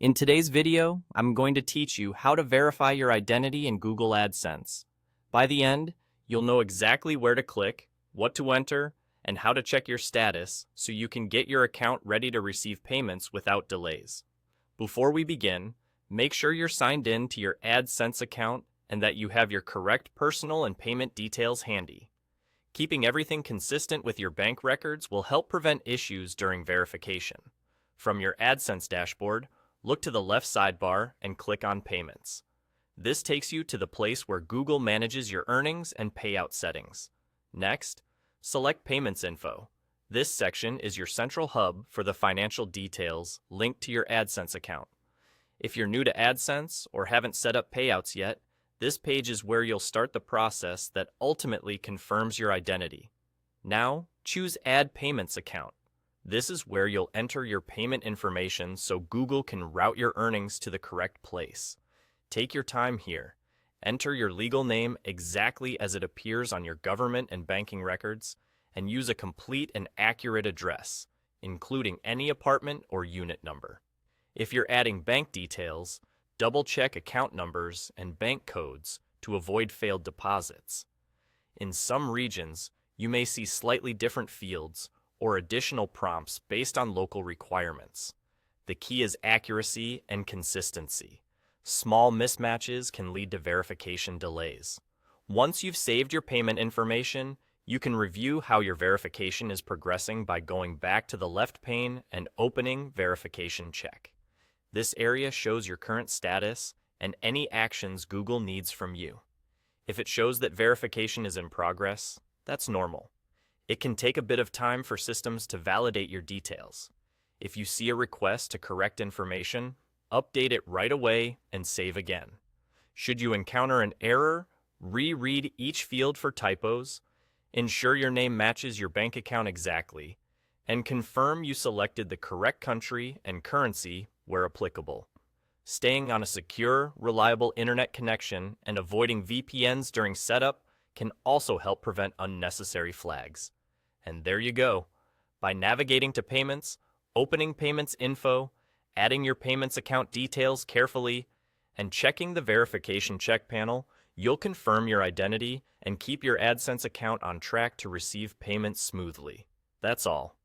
In today's video, I'm going to teach you how to verify your identity in Google AdSense. By the end, you'll know exactly where to click, what to enter, and how to check your status so you can get your account ready to receive payments without delays. Before we begin, make sure you're signed in to your AdSense account and that you have your correct personal and payment details handy. Keeping everything consistent with your bank records will help prevent issues during verification. From your AdSense dashboard, look to the left sidebar and click on Payments. This takes you to the place where Google manages your earnings and payout settings. Next, select Payments Info. This section is your central hub for the financial details linked to your AdSense account. If you're new to AdSense or haven't set up payouts yet, this page is where you'll start the process that ultimately confirms your identity. Now, choose Add Payments Account. This is where you'll enter your payment information so Google can route your earnings to the correct place. Take your time here. Enter your legal name exactly as it appears on your government and banking records, and use a complete and accurate address, including any apartment or unit number. If you're adding bank details, double-check account numbers and bank codes to avoid failed deposits. In some regions, you may see slightly different fields or additional prompts based on local requirements. The key is accuracy and consistency. Small mismatches can lead to verification delays. Once you've saved your payment information, you can review how your verification is progressing by going back to the left pane and opening Verification Check. This area shows your current status and any actions Google needs from you. If it shows that verification is in progress, that's normal. It can take a bit of time for systems to validate your details. If you see a request to correct information, update it right away and save again. Should you encounter an error, reread each field for typos, ensure your name matches your bank account exactly, and confirm you selected the correct country and currency where applicable. Staying on a secure, reliable internet connection and avoiding VPNs during setup can also help prevent unnecessary flags. And there you go. By navigating to payments, opening payments info, adding your payments account details carefully, and checking the verification check panel, you'll confirm your identity and keep your AdSense account on track to receive payments smoothly. That's all.